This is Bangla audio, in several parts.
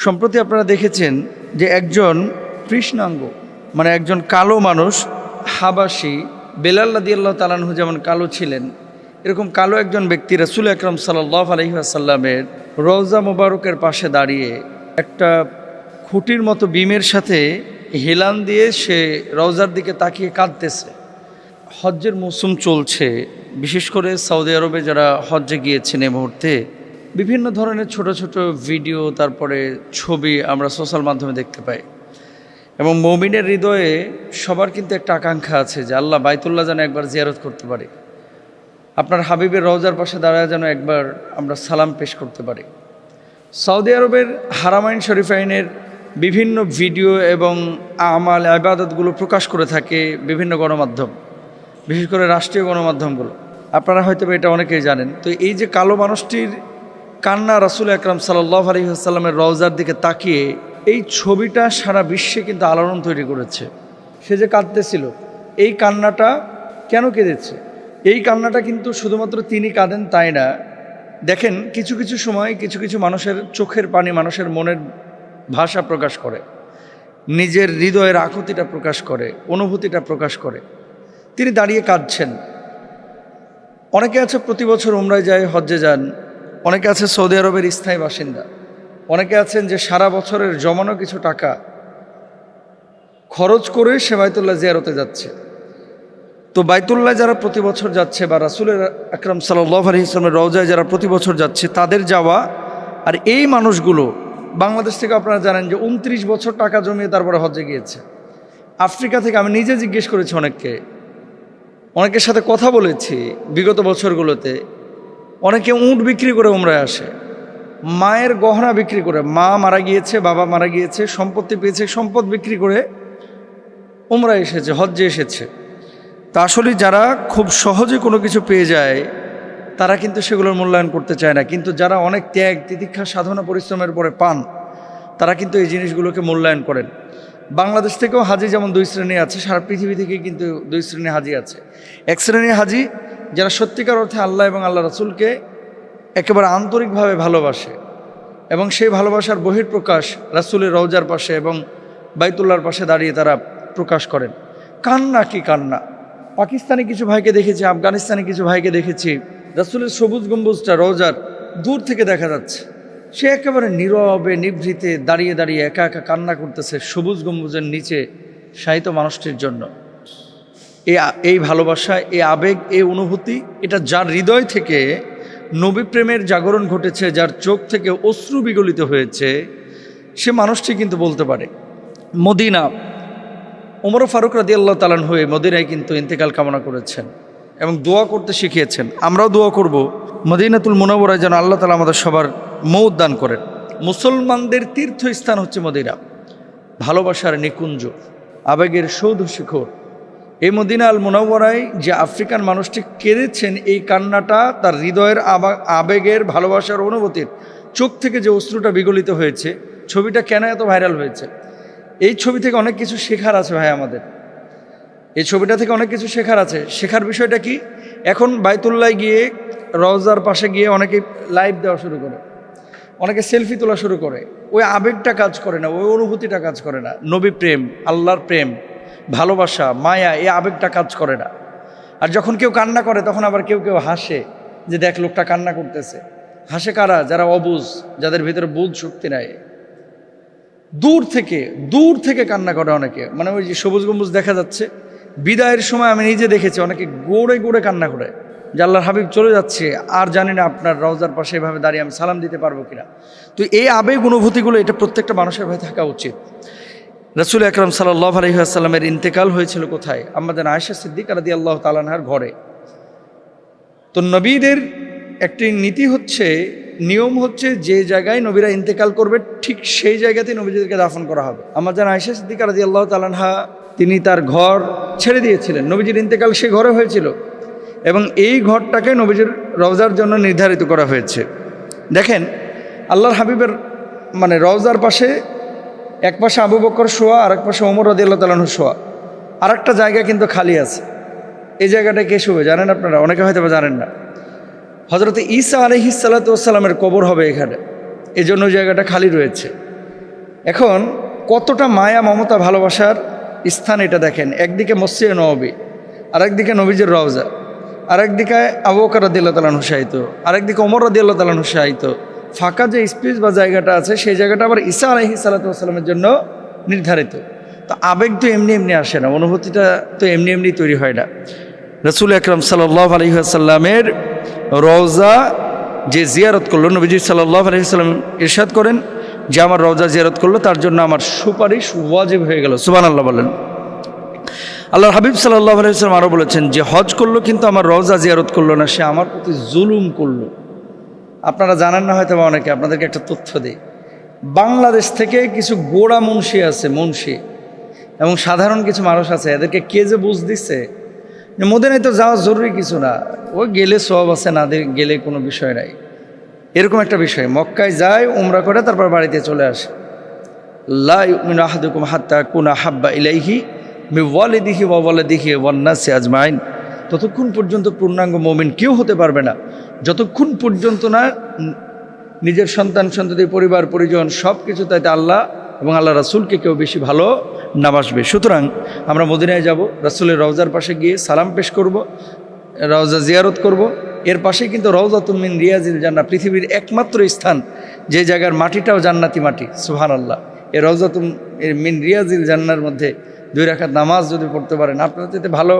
সম্প্রতি আপনারা দেখেছেন যে একজন কৃষ্ণাঙ্গ মানে একজন কালো মানুষ হাবাসি বেলাল রাদিয়াল্লাহু তাআলা আনহু যেমন কালো ছিলেন, এরকম কালো একজন ব্যক্তি রাসূল আকরাম সাল্লাল্লাহু আলাইহি ওয়াসাল্লামের রওজা মুবারকের পাশে দাঁড়িয়ে একটা খুঁটির মতো বিমের সাথে হেলান দিয়ে সে রওজার দিকে তাকিয়ে কাঁদতেছে। হজ্জের মৌসুম চলছে, বিশেষ করে সৌদি আরবে যারা হজ্জে গিয়েছেন এই মুহূর্তে বিভিন্ন ধরনের ছোট ছোট ভিডিও তারপরে ছবি আমরা সোশ্যাল মাধ্যমে দেখতে পাই। এবং মুমিনের হৃদয়ে সবার কিন্তু একটা আকাঙ্ক্ষা আছে যে আল্লাহ বাইতুল্লাহ যেন একবার জিয়ারত করতে পারি, আপনার হাবিবের রওজার পাশে দাঁড়ায় যেন একবার আমরা সালাম পেশ করতে পারি। সৌদি আরবের হারামাইন শরীফাইনের বিভিন্ন ভিডিও এবং আমাল ইবাদতগুলো প্রকাশ করে থাকে বিভিন্ন গণমাধ্যম, বিশেষ করে রাষ্ট্রীয় গণমাধ্যমগুলো। আপনারা হয়তো এটা অনেকেই জানেন। তো এই যে কালো মানুষটির কান্না রাসূল আকরাম সাল্লাল্লাহু আলাইহি ওয়াসাল্লামের রওজার দিকে তাকিয়ে, এই ছবিটা সারা বিশ্বে কিন্তু আলোড়ন তৈরি করেছে। সে যে কাঁদতেছিল, এই কান্নাটা কেন কেঁদেছে? এই কান্নাটা কিন্তু শুধুমাত্র তিনি কাঁদেন তাই না। দেখেন কিছু কিছু সময় কিছু কিছু মানুষের চোখের পানি মানুষের মনের ভাষা প্রকাশ করে, নিজের হৃদয়ের আকুতিটা প্রকাশ করে, অনুভূতিটা প্রকাশ করে। তিনি দাঁড়িয়ে কাঁদছেন। অনেকে আছে প্রতি বছর উমরায় যায়, হজ্জে যান, অনেকে আছে সৌদি আরবের স্থায়ী বাসিন্দা, অনেকে আছেন যে সারা বছরের জমানো কিছু টাকা খরচ করে সে বাইতুল্লাহ জিয়ারতে যাচ্ছে। তো বাইতুল্লাহ যারা প্রতি বছর যাচ্ছে বা রাসূলের আকরাম সাল্লাল্লাহু আলাইহি ওয়াসাল্লামের রওজায় যারা প্রতি বছর যাচ্ছে তাদের যাওয়া, আর এই মানুষগুলো বাংলাদেশ থেকে আপনারা জানেন যে 29 বছর টাকা জমিয়ে তারপরে হজ্জে গিয়েছে। আফ্রিকা থেকে আমি নিজে জিজ্ঞেস করেছি অনেকের সাথে কথা বলেছি বিগত বছরগুলোতে। অনেকে উট বিক্রি করে উমরায় আসে, মায়ের গহনা বিক্রি করে, মা মারা গিয়েছে, বাবা মারা গিয়েছে, সম্পত্তি পেয়েছে, সম্পদ বিক্রি করে উমরায় এসেছে, হজ্জে এসেছে। তা আসলে যারা খুব সহজে কোনো কিছু পেয়ে যায় তারা কিন্তু সেগুলোর মূল্যায়ন করতে চায় না, কিন্তু যারা অনেক ত্যাগ তিতিক্ষা সাধনা পরিশ্রমের পরে পান তারা কিন্তু এই জিনিসগুলোকে মূল্যায়ন করেন। বাংলাদেশ থেকেও হাজি যেমন দুই শ্রেণী আছে, সারা পৃথিবী থেকে কিন্তু দুই শ্রেণী হাজি আছে। এক শ্রেণীর হাজি যারা সত্যিকার অর্থে আল্লাহ এবং আল্লাহ রাসূলকে একেবারে আন্তরিকভাবে ভালোবাসে এবং সেই ভালোবাসার বহিঃপ্রকাশ রাসূলের রওজার পাশে এবং বাইতুল্লাহর পাশে দাঁড়িয়ে তারা প্রকাশ করেন। কান্না কি কান্না! পাকিস্তানি কিছু ভাইকে দেখেছি, আফগানিস্তানি কিছু ভাইকে দেখেছি, রাসূলের সবুজ গম্বুজটা রওজার দূর থেকে দেখা যাচ্ছে, সে একেবারে নীরবে নিভৃতে দাঁড়িয়ে দাঁড়িয়ে একা একা কান্না করতেছে সবুজ গম্বুজের নিচে শায়িত মানুষটির জন্য। এই ভালোবাসা, এই আবেগ, এই অনুভূতি, এটা যার হৃদয় থেকে নবী প্রেমের জাগরণ ঘটেছে, যার চোখ থেকে অশ্রু বিগলিত হয়েছে, সে মানুষটি কিন্তু বলতে পারে। মদিনা, ওমর ফারুক রাদিয়াল্লাহু তাআলা আনহু মদিনায় কিন্তু ইন্তেকাল কামনা করেছেন এবং দোয়া করতে শিখিয়েছেন। আমরাও দোয়া করব মদিনাতুল মুনাওয়ারায় যেন আল্লাহ তাআলা আমাদের সবার মওত দান করেন। মুসলমানদের তীর্থস্থান হচ্ছে মদিনা, ভালোবাসার নিকুঞ্জ, আবেগের সৌধ শিখর। এই মদিনা আল মুনাওয়ারায় যে আফ্রিকান মানুষটি কেঁদেছেন, এই কান্নাটা তার হৃদয়ের আবেগের, ভালোবাসার অনুভূতির চোখ থেকে যে অশ্রুটা বিগলিত হয়েছে। ছবিটা কেন এত ভাইরাল হয়েছে? এই ছবি থেকে অনেক কিছু শেখার আছে ভাই আমাদের। এই ছবিটা থেকে অনেক কিছু শেখার আছে। শেখার বিষয়টা কি? এখন বাইতুল্লাহ গিয়ে রওজার পাশে গিয়ে অনেকে লাইভ দেওয়া শুরু করে, অনেকে সেলফি তোলা শুরু করে। ওই আবেগটা কাজ করে না, ওই অনুভূতিটা কাজ করে না। নবী প্রেম, আল্লাহর প্রেম, ভালোবাসা, মায়া, এই আবেগটা কাজ করে না। আর যখন কেউ কান্না করে তখন আবার কেউ কেউ হাসে যে দেখ লোকটা কান্না করতেছে। হাসে কারা? যারা অবুঝ, যাদের ভিতরে বুঝ শক্তি নাই। দূর থেকে কান্না করে অনেকে। মানে ওই যে সবুজ গম্বুজ দেখা যাচ্ছে, বিদায়ের সময় আমি নিজে দেখেছি অনেকে গড়ে গড়ে কান্না করে যে আল্লাহর হাবিব চলে যাচ্ছে, আর জানি না আপনার রওজার পাশে এভাবে দাঁড়িয়ে আমি সালাম দিতে পারবো কিনা। তো এই আবেগ অনুভূতিগুলো এটা প্রত্যেকটা মানুষের ভাই থাকা উচিত। রাসূল আকরাম সাল্লাল্লাহু আলাইহি ওয়াসাল্লামের ইন্তেকাল হয়েছিল কোথায়? আমাদের আয়েশা সিদ্দিকা রাদিয়াল্লাহু তাআলা আনহার ঘরে। তো নবীদের একটি নীতি হচ্ছে, নিয়ম হচ্ছে, যে জায়গায় নবীরা ইন্তেকাল করবে ঠিক সেই জায়গাতেই নবীদেরকে দাফন করা হবে। আমাদের আয়েশা সিদ্দিকা রাদিয়াল্লাহু তাআলা আনহা তিনি তার ঘর ছেড়ে দিয়েছিলেন। নবীজির ইন্তেকাল সে ঘরে হয়েছিল এবং এই ঘরটাকে নবীজির রওজার জন্য নির্ধারিত করা হয়েছে। দেখেন আল্লাহর হাবিবের মানে রওজার পাশে এক পাশে আবু বকর শোয়া, আর এক পাশে ওমর রাদিয়াল্লাহু তাআলা আনহু শোয়া, আর একটা জায়গা কিন্তু খালি আছে। এই জায়গাটায় কে শোবে জানেন আপনারা? অনেকে হয়তো জানেন না। হযরত ঈসা আলাইহিস সালাতু ওয়াস সালামের কবর হবে এখানে, এই জন্য জায়গাটা খালি রয়েছে। এখন কতটা মায়া মমতা ভালোবাসার স্থান এটা দেখেন। একদিকে মসজিদে নববী, আরেকদিকে নবীজির রওজা, আরেকদিকে আবু বকর রাদিয়াল্লাহু তাআলা আনহু শায়িত, আরেকদিকে ওমর রাদিয়াল্লাহু তাআলা আনহু শায়িত। ফাঁকা যে স্পেস বা জায়গাটা আছে সেই জায়গাটা আবার ঈসা আলাইহিস সালাতু ওয়াস সালামের জন্য নির্ধারিত। তো আবেগ তো এমনি এমনি আসে না, অনুভূতিটা তো এমনি এমনি তৈরি হয় না। রাসূল আকরাম সাল্লাল্লাহু আলাইহি ওয়াসাল্লামের রওজা যে জিয়ারত করলো, নবীজি সাল্লাল্লাহু আলাইহি ওয়াসাল্লাম ইরশাদ করেন যে আমার রওজা জিয়ারত করলো তার জন্য আমার সুপারিশ ওয়াজিব হয়ে গেল। সুবহানাল্লাহ বলেন। আল্লাহর হাবিব সাল্লাল্লাহু আলাইহি ওয়াসাল্লাম আরও বলেছেন যে হজ করলো কিন্তু আমার রওজা জিয়ারত করলো না, সে আমার প্রতি জুলুম করলো। আপনারা জানেন না হয়তো বা অনেকে, আপনাদেরকে একটা তথ্য দিই। বাংলাদেশ থেকে কিছু গোড়া মুন্সি আছে, মুন্সি এবং সাধারণ কিছু মানুষ আছে, এদেরকে কে যে বুঝ দিচ্ছে যে মদিনায় তো যাওয়া জরুরি কিছু না, ও গেলে সওয়াব আছে, না গেলে কোনো বিষয় নাই, এরকম একটা বিষয়। মক্কায় যায়, উমরা করে তারপর বাড়িতে চলে আসে। লা ইউমিনু আহাদুকুম হাত্তা আকুনা হাব্বা ইলাইহি মিন ওয়ালিদিহি ওয়া ওয়ালাদিহি ওয়ান নাসি আজমাইন। ততক্ষণ পর্যন্ত পূর্ণাঙ্গ মুমিন কেউ হতে পারবে না যতক্ষণ পর্যন্ত না নিজের সন্তান সন্ততি পরিবার পরিজন সব কিছু তাইতে আল্লাহ এবং আল্লাহ রাসূলকে কেউ বেশি ভালো না বাসবে। সুতরাং আমরা মদিনায় যাব, রাসূলের রওজার পাশে গিয়ে সালাম পেশ করব, রওজা জিয়ারত করব। এর পাশেই কিন্তু রওজাতুম মিন রিয়াজিল জান্নাহ, পৃথিবীর একমাত্র স্থান যে জায়গার মাটিটাও জান্নাতি মাটি। সুবহানাল্লাহ। এই রওজাতুম মিন রিয়াজিল জান্নাহর মধ্যে 2 রাকাত নামাজ যদি পড়তে পারেন, আপনার যেতে ভালো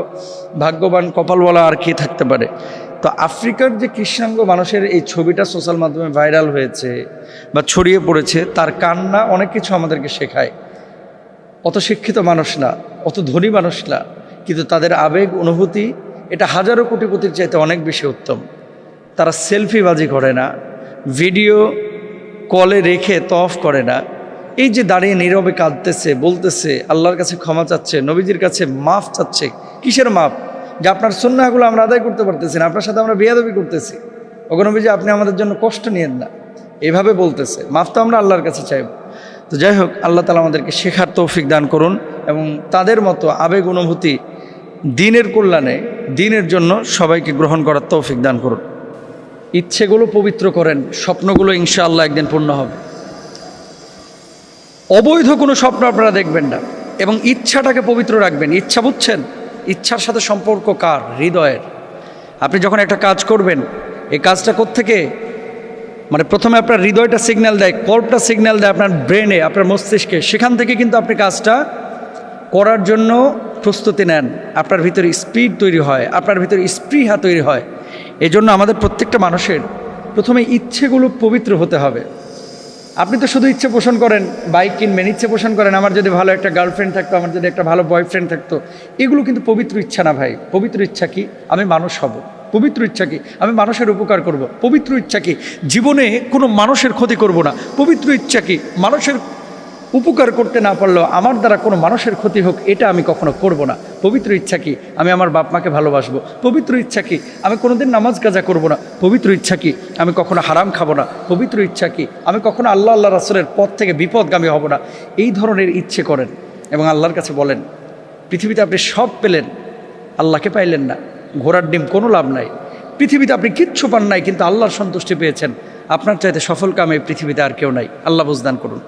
ভাগ্যবান কপালওয়ালা আর কি থাকতে পারে। তো আফ্রিকার যে কৃষ্ণাঙ্গ মানুষের এই ছবিটা সোশ্যাল মাধ্যমে ভাইরাল হয়েছে বা ছড়িয়ে পড়েছে, তার কান্না অনেক কিছু আমাদেরকে শেখায়। অত শিক্ষিত মানুষ না, অত ধনী মানুষ না, কিন্তু তাদের আবেগ অনুভূতি এটা হাজারো কোটিপতির চাইতে অনেক বেশি উত্তম। তারা সেলফিবাজি করে না, ভিডিও কলে রেখে তফ করে না। এই যে দাঁড়িয়ে নীরবে কাঁদতেছে, বলতেছে, আল্লাহর কাছে ক্ষমা চাচ্ছে, নবীজির কাছে মাফ চাচ্ছে। কিসের মাফ? যে আপনার সুন্নাহগুলো আমরা আদায় করতে পারতেছি না, আপনার সাথে আমরা বেয়াদবি করতেছি, ওগো নবীজি আপনি আমাদের জন্য কষ্ট নিয়েন না, এভাবে বলতেছে। মাফ তো আমরা আল্লাহর কাছে চাইব। তো যাই হোক, আল্লাহ তাআলা আমাদেরকে শেখার তৌফিক দান করুন এবং তাদের মতো আবেগ অনুভূতি দ্বীনের কল্যাণে, দ্বীনের জন্য সবাইকে গ্রহণ করার তৌফিক দান করুন। ইচ্ছেগুলো পবিত্র করেন, স্বপ্নগুলো ইনশাআল্লাহ একদিন পূর্ণ হবে। অবৈধ কোনো স্বপ্ন আপনারা দেখবেন না এবং ইচ্ছাটাকে পবিত্র রাখবেন। ইচ্ছা বুঝছেন? ইচ্ছার সাথে সম্পর্ক কার? হৃদয়ের। আপনি যখন একটা কাজ করবেন, এই কাজটা কোত্থেকে, মানে প্রথমে আপনার হৃদয়টা সিগন্যাল দেয়, কর্পটা সিগন্যাল দেয় আপনার ব্রেনে, আপনার মস্তিষ্কে। সেখান থেকে কিন্তু আপনি কাজটা করার জন্য প্রস্তুতি নেন, আপনার ভিতরে স্পিড তৈরি হয়, আপনার ভিতরে স্পৃহা তৈরি হয়। এই জন্য আমাদের প্রত্যেকটা মানুষের প্রথমে ইচ্ছেগুলো পবিত্র হতে হবে। আপনি তো শুধু ইচ্ছে পোষণ করেন, বাইক কিনবেন, ইচ্ছে পোষণ করেন আমার যদি ভালো একটা গার্লফ্রেন্ড থাকতো, আমার যদি একটা ভালো বয়ফ্রেন্ড থাকতো। এগুলো কিন্তু পবিত্র ইচ্ছা না ভাই। পবিত্র ইচ্ছা কি? আমি মানুষ হব। পবিত্র ইচ্ছা কি? আমি মানুষের উপকার করব। পবিত্র ইচ্ছা কি? জীবনে কোনো মানুষের ক্ষতি করব না। পবিত্র ইচ্ছা কি? মানুষের উপকার করতে না পারলেও আমার দ্বারা কোনো মানুষের ক্ষতি হোক, এটা আমি কখনো করব না। পবিত্র ইচ্ছা কি? আমি আমার বাপ মাকে ভালোবাসবো। পবিত্র ইচ্ছা কি? আমি কোনোদিন নামাজ কাজা করব না। পবিত্র ইচ্ছা কি? আমি কখনো হারাম খাবো না। পবিত্র ইচ্ছা কি? আমি কখনো আল্লাহ রাসূলের পথ থেকে বিপদগামী হব না। এই ধরনের ইচ্ছে করেন এবং আল্লাহর কাছে বলেন, পৃথিবীতে আপনি সব পেলেন, আল্লাহকে পাইলেন না। ঘোড়ার ডিম কোনো লাভ নাই। পৃথিবীতে আপনি কিচ্ছু পান নাই, কিন্তু আল্লাহর সন্তুষ্টি পেয়েছেন। আপনার চাইতে সফল কাম এই পৃথিবীতে আর কেউ নাই। আল্লাহ বুঝদান করুন।